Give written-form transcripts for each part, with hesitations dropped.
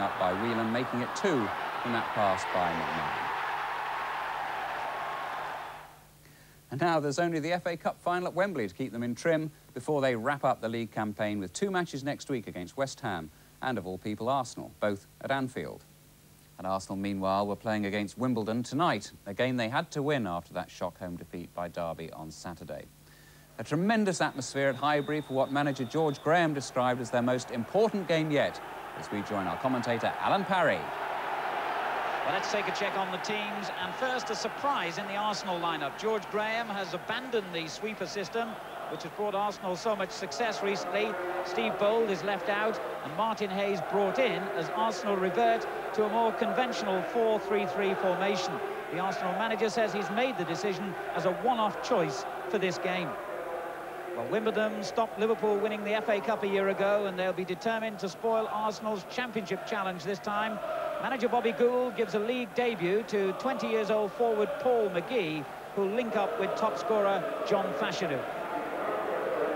up by Whelan, making it 2 from that pass by McMahon. And now there's only the FA Cup final at Wembley to keep them in trim before they wrap up the league campaign with 2 matches next week against West Ham and, of all people, Arsenal, both at Anfield. And Arsenal, meanwhile, were playing against Wimbledon tonight, a game they had to win after that shock home defeat by Derby on Saturday. A tremendous atmosphere at Highbury for what manager George Graham described as their most important game yet, as we join our commentator, Alan Parry. Well, let's take a check on the teams, and first a surprise in the Arsenal lineup. George Graham has abandoned the sweeper system, which has brought Arsenal so much success recently. Steve Bold is left out, and Martin Hayes brought in as Arsenal revert to a more conventional 4-3-3 formation. The Arsenal manager says he's made the decision as a one-off choice for this game. Well, Wimbledon stopped Liverpool winning the FA Cup a year ago, and they'll be determined to spoil Arsenal's championship challenge this time. Manager Bobby Gould gives a league debut to 20-year-old forward Paul McGee, who'll link up with top scorer John Fashanu.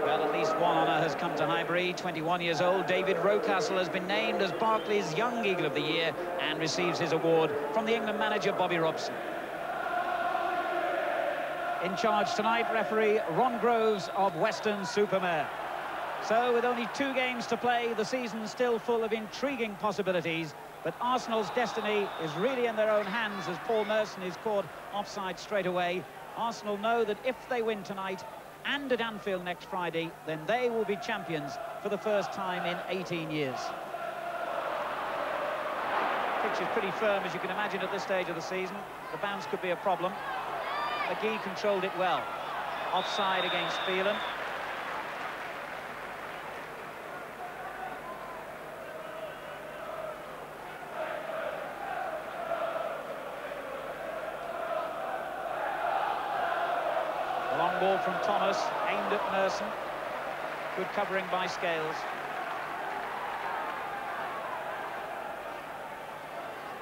Well, at least one honour has come to Highbury. 21 years old, David Rocastle has been named as Barclays Young Eagle of the Year and receives his award from the England manager Bobby Robson. In charge tonight, referee Ron Groves of Weston-super-Mare. So, with only 2 games to play, the season's still full of intriguing possibilities. But Arsenal's destiny is really in their own hands as Paul Merson is caught offside straight away. Arsenal know that if they win tonight and at Anfield next Friday, then they will be champions for the first time in 18 years. Pitch is pretty firm, as you can imagine, at this stage of the season. The bounce could be a problem. McGee controlled it well. Offside against Phelan. A long ball from Thomas, aimed at Merson. Good covering by Scales.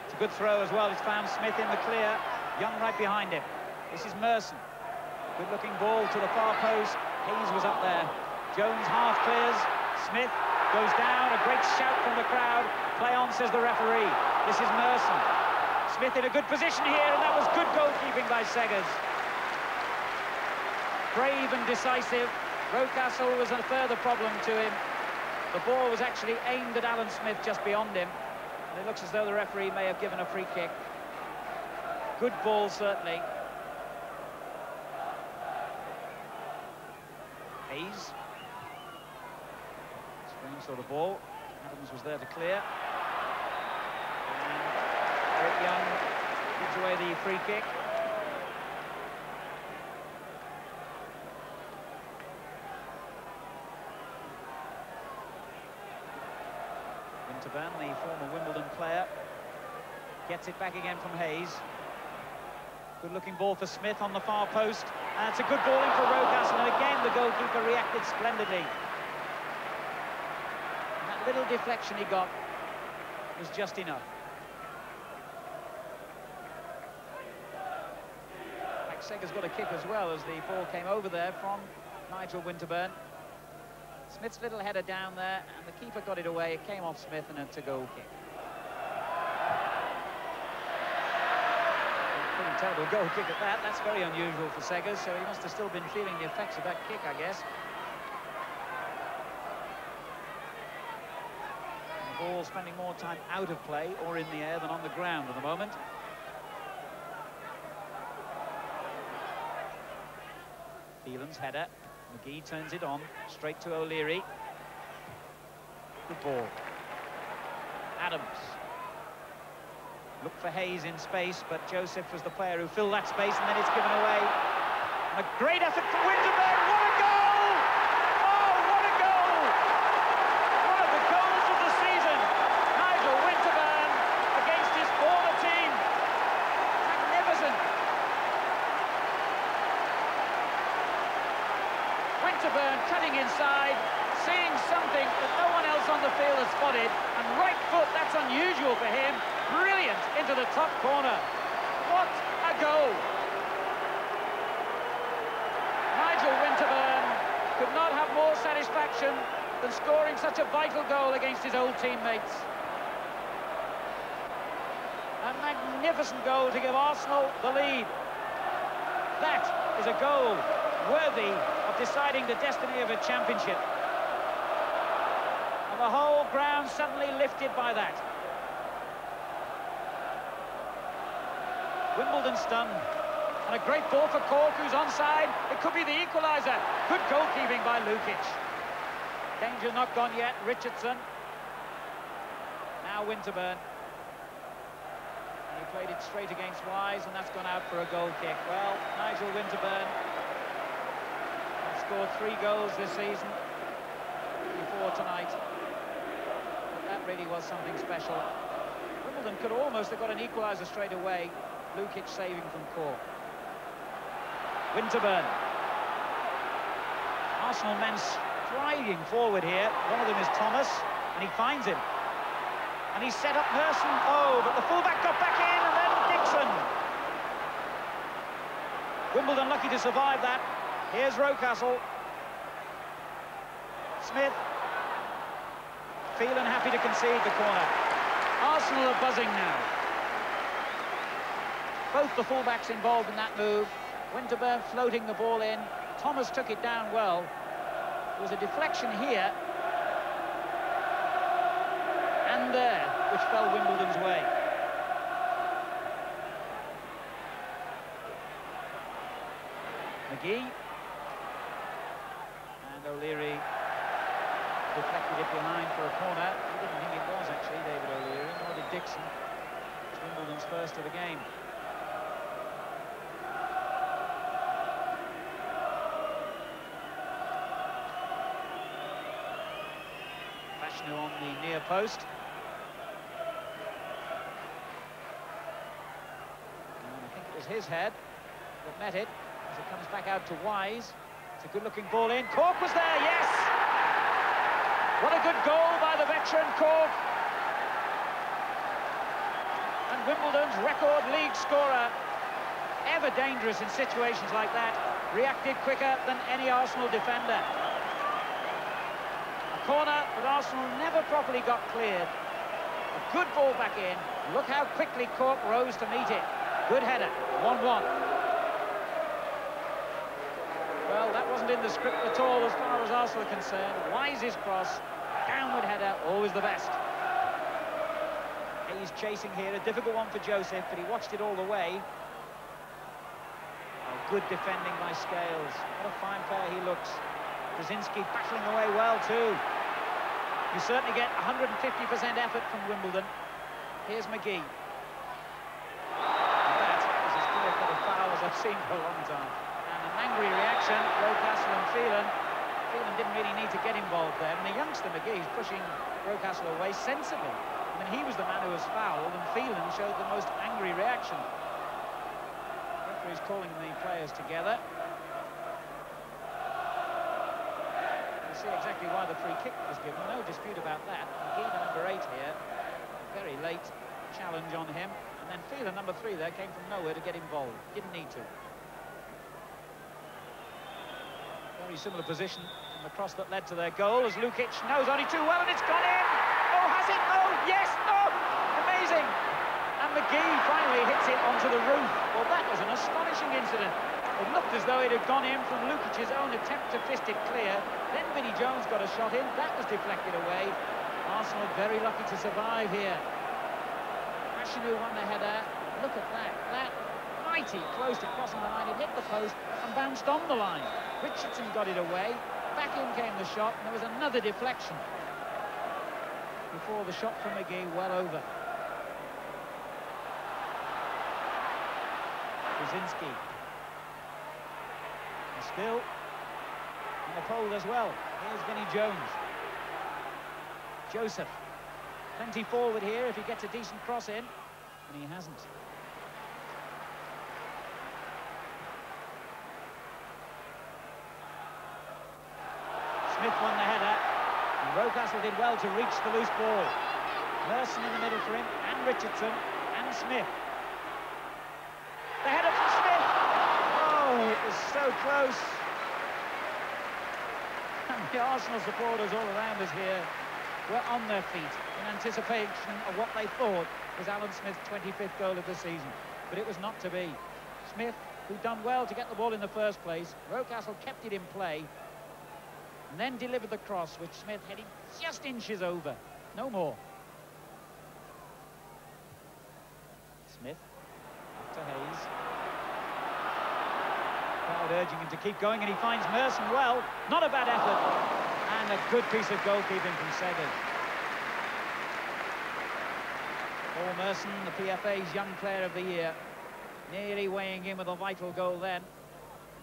It's a good throw as well. It's found Smith in the clear. Young right behind him. This is Merson. Good-looking ball to the far post. Hayes was up there. Jones half clears. Smith goes down. A great shout from the crowd. Play on, says the referee. This is Merson. Smith in a good position here, and that was good goalkeeping by Seggers. Brave and decisive. Rocastle was a further problem to him. The ball was actually aimed at Alan Smith just beyond him. And it looks as though the referee may have given a free kick. Good ball, certainly. Hayes. Strange sort of ball. Adams was there to clear. And Eric Young gives away the free kick. Winterburn, the former Wimbledon player, gets it back again from Hayes. Good-looking ball for Smith on the far post. And it's a good ball in for Rocastle, and again the goalkeeper reacted splendidly. And that little deflection he got was just enough. Seggers got a kick as well as the ball came over there from Nigel Winterburn. Smith's little header down there, and the keeper got it away. It came off Smith, and it's a goal kick. Pretty terrible goal kick at that. That's very unusual for Seggers, so he must have still been feeling the effects of that kick, I guess. And the ball spending more time out of play or in the air than on the ground at the moment. Phelan's header. McGee turns it on, straight to O'Leary. Good ball. Adams. Looked for Hayes in space, but Joseph was the player who filled that space, and then it's given away. And a great effort from Winterburn. What a goal! Oh, what a goal! One of the goals of the season. Nigel Winterburn against his former team. Magnificent. Winterburn cutting inside, seeing something that no one else on the field has spotted, and right foot, that's unusual for him. Brilliant into the top corner. What a goal! Nigel Winterburn could not have more satisfaction than scoring such a vital goal against his old teammates. A magnificent goal to give Arsenal the lead. That is a goal worthy of deciding the destiny of a championship. And the whole ground suddenly lifted by that. Wimbledon stunned. And a great ball for Cork, who's onside. It could be the equaliser. Good goalkeeping by Lukic. Danger not gone yet. Richardson. Now Winterburn. And he played it straight against Wise, and that's gone out for a goal kick. Well, Nigel Winterburn has scored 3 goals this season before tonight. But that really was something special. Wimbledon could almost have got an equaliser straight away. Lukic saving from Cork. Winterburn. Arsenal men striding forward here. One of them is Thomas, and he finds him. And he set up Merson. Oh, but the fullback got back in, and then Dixon. Wimbledon lucky to survive that. Here's Rocastle. Smith. Phelan happy to concede the corner. Arsenal are buzzing now. Both the fullbacks involved in that move. Winterburn floating the ball in. Thomas took it down well. There was a deflection here and there, which fell Wimbledon's way. McGee. And O'Leary deflected it behind for a corner. He didn't think it was, actually, David O'Leary, nor did Dixon. It's Wimbledon's first of the game. On the near post. And I think it was his head that met it as it comes back out to Wise. It's a good-looking ball in. Cork was there, yes! What a good goal by the veteran Cork. And Wimbledon's record league scorer, ever dangerous in situations like that, reacted quicker than any Arsenal defender. Corner, but Arsenal never properly got cleared. A good ball back in. Look how quickly Cork rose to meet it. Good header, 1-1. Well, that wasn't in the script at all as far as Arsenal are concerned. Wise's cross, downward header, always the best. He's chasing here, a difficult one for Joseph, but he watched it all the way. Oh, good defending by Scales. What a fine player he looks. Brzezinski battling away well too. You certainly get 150% effort from Wimbledon. Here's McGee. That is as clear cut a foul as I've seen for a long time. And an angry reaction, Rocastle and Phelan. Phelan didn't really need to get involved there. And the youngster McGee is pushing Rocastle away sensibly. I mean, he was the man who was fouled, and Phelan showed the most angry reaction. The referee's calling the players together. See exactly why the free kick was given, no dispute about that. McGee, the number 8 here, a very late challenge on him, and then Phelan, number 3 there, came from nowhere to get involved, didn't need to. Very similar position from the cross that led to their goal, as Lukic knows only too well, and it's gone in! Oh, has it? Oh, yes! Oh, amazing! And McGee finally hits it onto the roof. Well, that was an astonishing incident. It looked as though it had gone in from Lukic's own attempt to fist it clear. Then Vinnie Jones got a shot in. That was deflected away. Arsenal very lucky to survive here. Ashinu won the header. Look at that. That mighty close to crossing the line. It hit the post and bounced on the line. Richardson got it away. Back in came the shot, and there was another deflection before the shot from McGee well over. Brzezinski. Still on the pole as well. Here's Vinnie Jones. Joseph. Plenty forward here if he gets a decent cross in, and he hasn't. Smith won the header, and Rocastle did well to reach the loose ball. Merson in the middle for him, and Richardson, and Smith. The header from Smith! Oh, it was so close. And the Arsenal supporters all around us here were on their feet in anticipation of what they thought was Alan Smith's 25th goal of the season. But it was not to be. Smith, who'd done well to get the ball in the first place, Rocastle kept it in play, and then delivered the cross, which Smith heading just inches over. No more. Smith, up to Hayes. Crowd urging him to keep going, and he finds Merson well. Not a bad effort. And a good piece of goalkeeping from Seggers. Paul Merson, the PFA's Young Player of the Year, nearly weighing in with a vital goal then.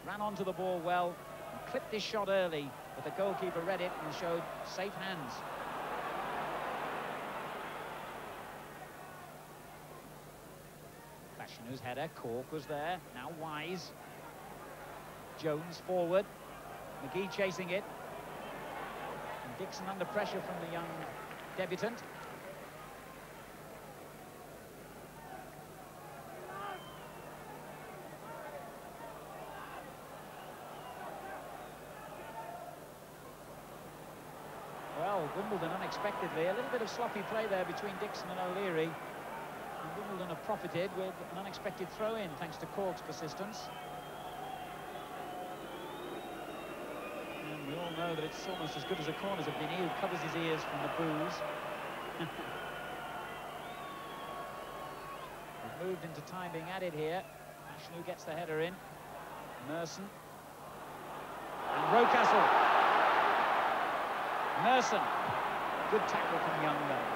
Ran onto the ball well, and clipped his shot early, but the goalkeeper read it and showed safe hands. Fashinu's header, Cork was there, now Wise. Jones forward, McGee chasing it. And Dixon under pressure from the young debutant. Well, Wimbledon unexpectedly, a little bit of sloppy play there between Dixon and O'Leary. And Wimbledon have profited with an unexpected throw-in thanks to Cork's persistence. And we all know that it's almost as good as a corner's have been. He who covers his ears from the boos. We've moved into time being added here. Ashnu gets the header in. Merson. And Rocastle. Merson. Good tackle from Young there.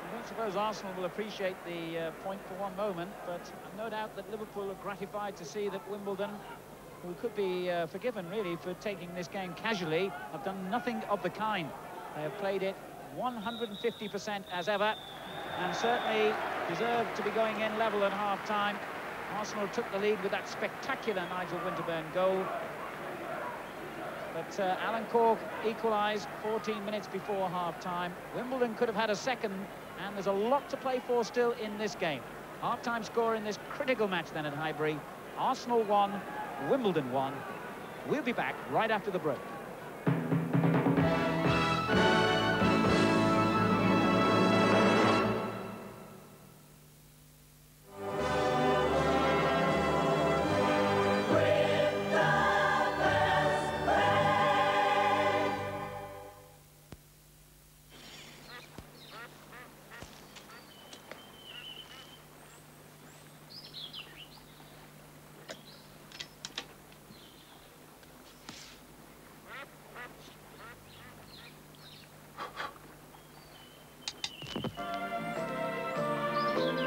I don't suppose Arsenal will appreciate the point for one moment, but I've no doubt that Liverpool are gratified to see that Wimbledon, who could be forgiven really for taking this game casually, have done nothing of the kind. They have played it 150% as ever, and certainly deserved to be going in level at half-time. Arsenal took the lead with that spectacular Nigel Winterburn goal. But Alan Cork equalised 14 minutes before half-time. Wimbledon could have had a second, and there's a lot to play for still in this game. Half-time score in this critical match then at Highbury. Arsenal 1, Wimbledon 1. We'll be back right after the break.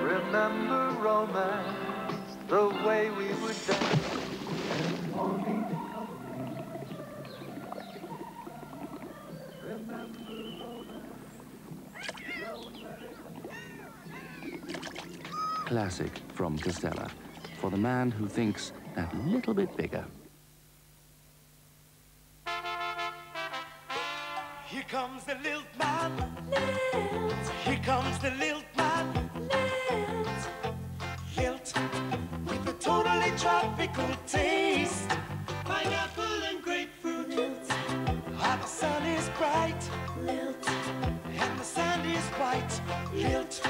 Remember romance, the way we would dance. Classic from Castella, for the man who thinks that little bit bigger. Here comes the lilt man. Lilt. Here comes the lilt man. Lilt. Lilt with a totally tropical taste. Pineapple and grapefruit. Lilt. Hot sun is bright. Lilt. And the sand is white. Lilt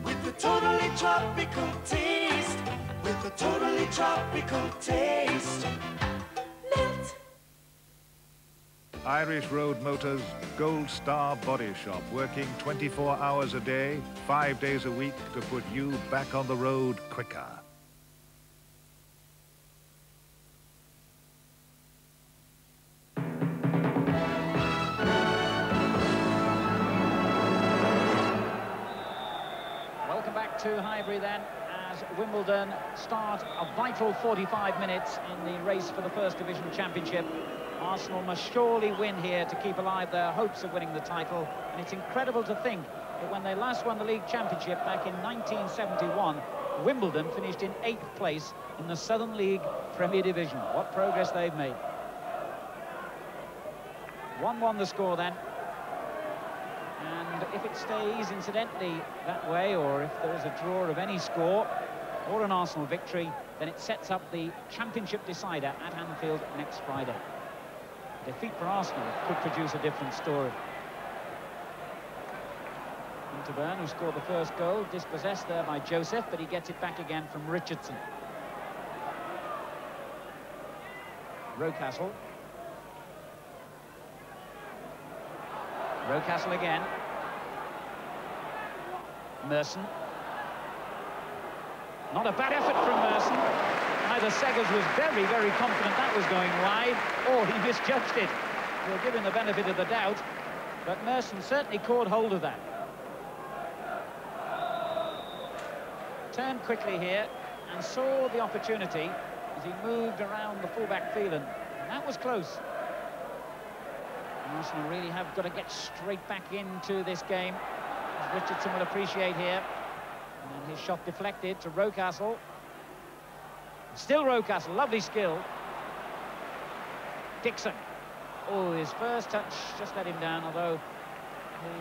with a totally tropical taste. With a totally tropical taste. Lilt. Irish Road Motors Gold Star Body Shop, working 24 hours a day, 5 days a week to put you back on the road quicker. Welcome back to Highbury then, as Wimbledon start a vital 45 minutes in the race for the First Division Championship. Arsenal must surely win here to keep alive their hopes of winning the title. And it's incredible to think that when they last won the league championship back in 1971, Wimbledon finished in 8th place in the Southern League Premier Division. What progress they've made. 1-1 the score then. And if it stays, incidentally, that way, or if there is a draw of any score, or an Arsenal victory, then it sets up the championship decider at Anfield next Friday. Defeat for Arsenal could produce a different story. Winterburn, who scored the first goal, dispossessed there by Joseph, but he gets it back again from Richardson. Rocastle. Rocastle again. Merson. Not a bad effort from Merson. Either Seggers was very, very confident that was going wide, or he misjudged it. We'll give him the benefit of the doubt, but Merson certainly caught hold of that. Turned quickly here and saw the opportunity as he moved around the full-back field, and that was close. Arsenal really have got to get straight back into this game, as Richardson will appreciate here. And his shot deflected to Rocastle. Still Rocastle, lovely skill. Dixon. Oh, his first touch just let him down, although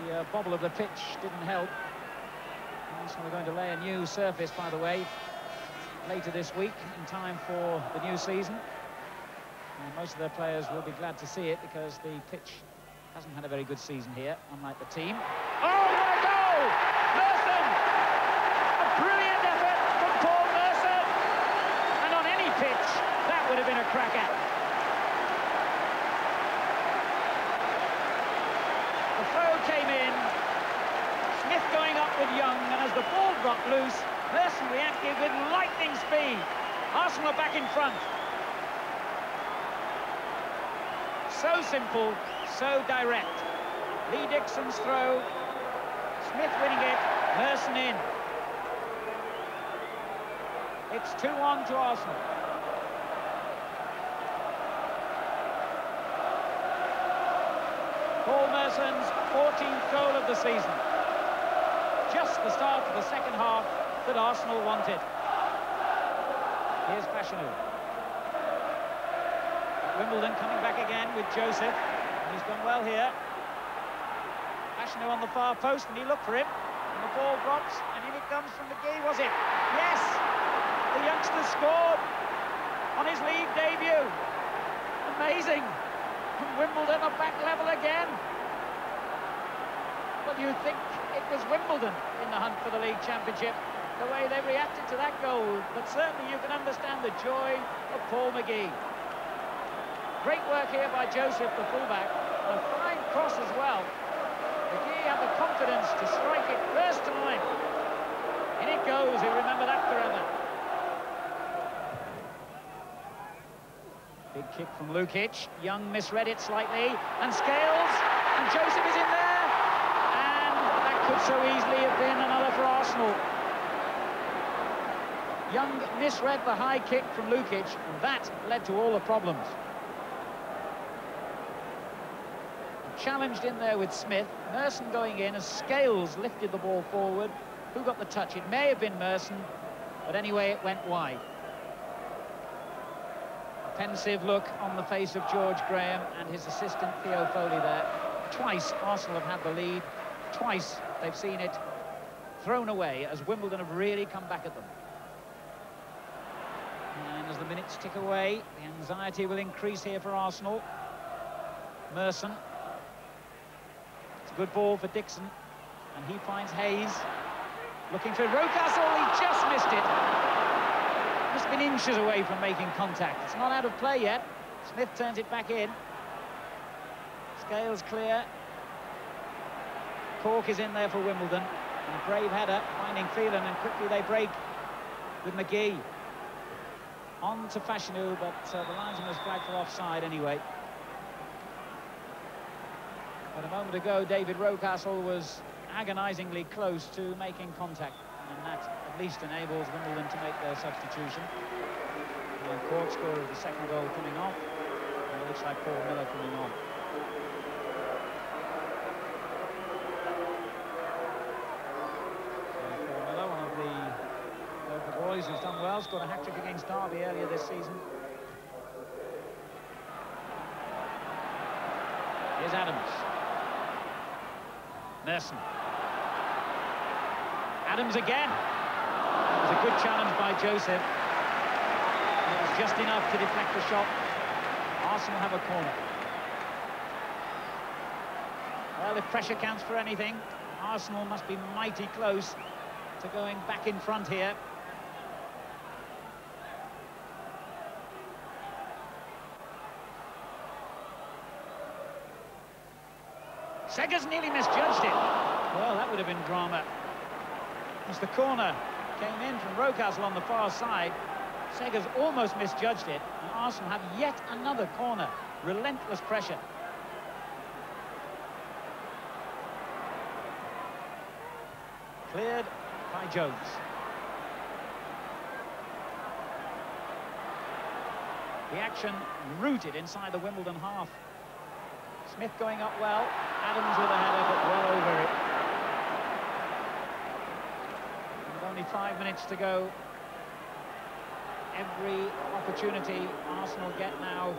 the bobble of the pitch didn't help. Arsenal are going to lay a new surface, by the way, later this week, in time for the new season. And most of their players will be glad to see it, because the pitch hasn't had a very good season here, unlike the team. Oh, what a goal! Merson! A brilliant effort from Paul Merson! And on any pitch, that would have been a cracker. The throw came in. Smith going up with Young, and as the ball dropped loose, Merson reacted with lightning speed. Arsenal are back in front. So simple, so direct. Lee Dixon's throw, Smith winning it, Merson in. It's 2-1 to Arsenal. Paul Merson's 14th goal of the season. Just the start of the second half that Arsenal wanted. Here's Fashanu. Wimbledon coming back again with Joseph. He's done well here. Fashanu on the far post, and he looked for him. And the ball drops, and in it comes from McGee, was it? Yes! The youngster scored on his league debut. Amazing. And Wimbledon are back level again. Well, you'd think it was Wimbledon in the hunt for the league championship, the way they reacted to that goal. But certainly you can understand the joy of Paul McGee. Great work here by Joseph, the fullback. A fine cross as well. McGee had the confidence to strike it first time. In it goes, he'll remember that forever. Big kick from Lukic. Young misread it slightly, and Scales, and Joseph is in there. And that could so easily have been another for Arsenal. Young misread the high kick from Lukic, and that led to all the problems. Challenged in there with Smith. Merson going in as Scales lifted the ball forward. Who got the touch? It may have been Merson, but anyway, it went wide. A pensive look on the face of George Graham and his assistant Theo Foley there. Twice Arsenal have had the lead. Twice they've seen it thrown away as Wimbledon have really come back at them. And as the minutes tick away, the anxiety will increase here for Arsenal. Merson. Good ball for Dixon, and he finds Hayes. Looking for Rocastle, he just missed it. Must have been inches away from making contact. It's not out of play yet. Smith turns it back in. Scales clear. Cork is in there for Wimbledon. And a brave header, finding Phelan, and quickly they break with McGee. On to Fashanu, but the linesman was flagged for offside anyway. But a moment ago, David Rocastle was agonisingly close to making contact, and that at least enables Wimbledon to make their substitution. And Cork scorer of the second goal coming off, and it looks like Paul Miller coming on. So Paul Miller, one of the local boys who's done well, scored a hat-trick against Derby earlier this season. Here's Adams. Merson. Adams again. It was a good challenge by Joseph. It was just enough to deflect the shot. Arsenal have a corner. if pressure counts for anything. Arsenal must be mighty close to going back in front here. Sega's nearly misjudged it. Well, that would have been drama. As the corner came in from Rocastle on the far side, Sega's almost misjudged it, and Arsenal have yet another corner. Relentless pressure. Cleared by Jones. The action rooted inside the Wimbledon half. Smith going up well. Adams with a header, but well over it. With only 5 minutes to go. Every opportunity Arsenal get now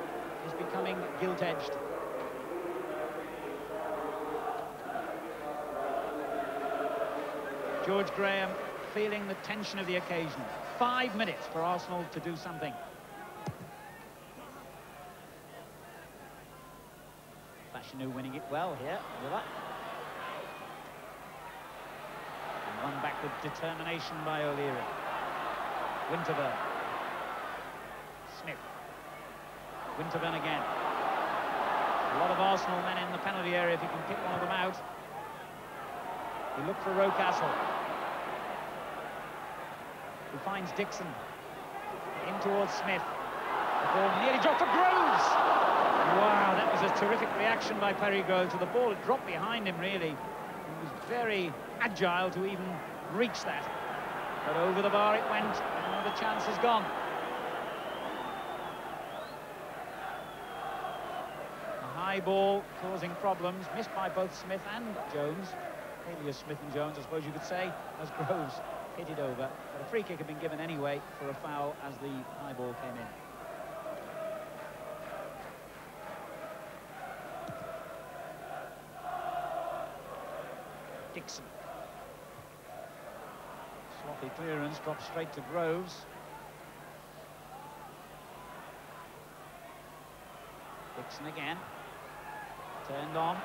is becoming gilt-edged. George Graham feeling the tension of the occasion. 5 minutes for Arsenal to do something. Fashanu winning it well here. Miller. And won back with determination by O'Leary. Winterburn. Smith. Winterburn again. A lot of Arsenal men in the penalty area if he can pick one of them out. He looked for Rocastle. He finds Dixon. In towards Smith. The ball nearly dropped for Groves. Wow, that was a terrific reaction by Perry Groves to the ball. It dropped behind him, really. He was very agile to even reach that. But over the bar it went, and the chance is gone. A high ball causing problems, missed by both Smith and Jones. Alias Smith and Jones, I suppose you could say, as Groves hit it over. But a free kick had been given anyway for a foul as the high ball came in. Dixon. Sloppy clearance, dropped straight to Groves. Dixon again. Turned on.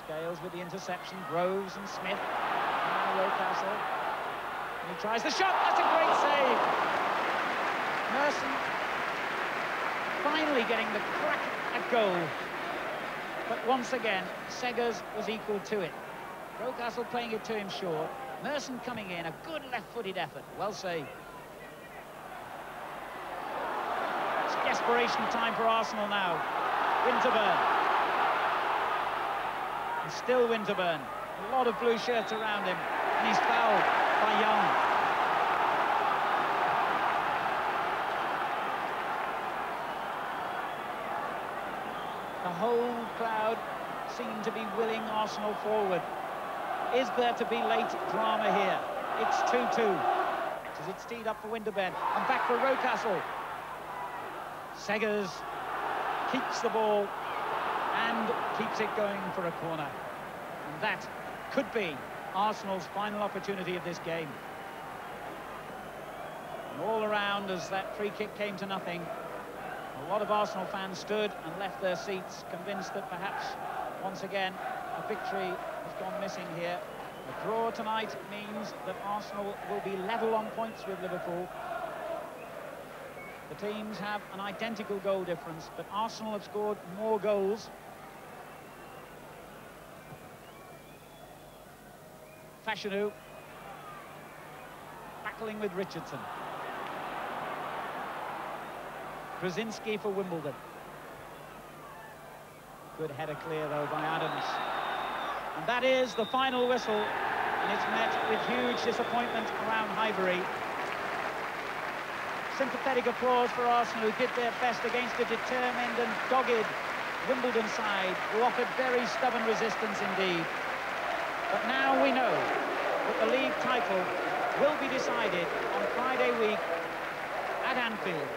Scales with the interception. Groves and Smith. Now Rocastle. And he tries the shot. That's a great save. Merson finally getting the crack at goal. But once again, Sega's was equal to it. Rocastle playing it to him short. Merson coming in, a good left-footed effort. Well saved. It's desperation time for Arsenal now. Winterburn. And still Winterburn. A lot of blue shirts around him. And he's fouled by Young. The whole crowd seem to be willing Arsenal forward. Is there to be late drama here? It's 2-2. As it's teed up for Winterburn. And back for Rocastle. Seggers keeps the ball and keeps it going for a corner. And that could be Arsenal's final opportunity of this game. And all around, as that free kick came to nothing, a lot of Arsenal fans stood and left their seats, convinced that perhaps, once again, a victory has gone missing here. A draw tonight means that Arsenal will be level on points with Liverpool. The teams have an identical goal difference, but Arsenal have scored more goals. Fashanu battling with Richardson. Brzezinski for Wimbledon. Good header clear, though, by Adams. And that is the final whistle, and it's met with huge disappointment around Highbury. Sympathetic applause for Arsenal, who did their best against a determined and dogged Wimbledon side, who offered very stubborn resistance indeed. But now we know that the league title will be decided on Friday week at Anfield.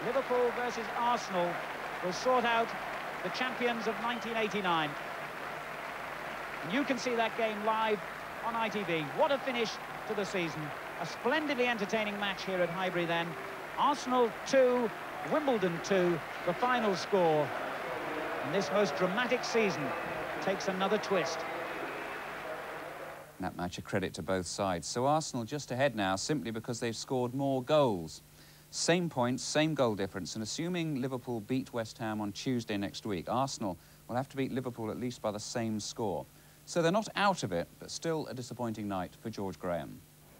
Liverpool versus Arsenal will sort out the champions of 1989. And you can see that game live on ITV. What a finish to the season. A splendidly entertaining match here at Highbury then. Arsenal 2, Wimbledon 2, the final score. And this most dramatic season takes another twist. That match a credit to both sides. So Arsenal just ahead now simply because they've scored more goals. Same points, same goal difference, and assuming Liverpool beat West Ham on Tuesday next week, Arsenal will have to beat Liverpool at least by the same score. So they're not out of it, but still a disappointing night for George Graham.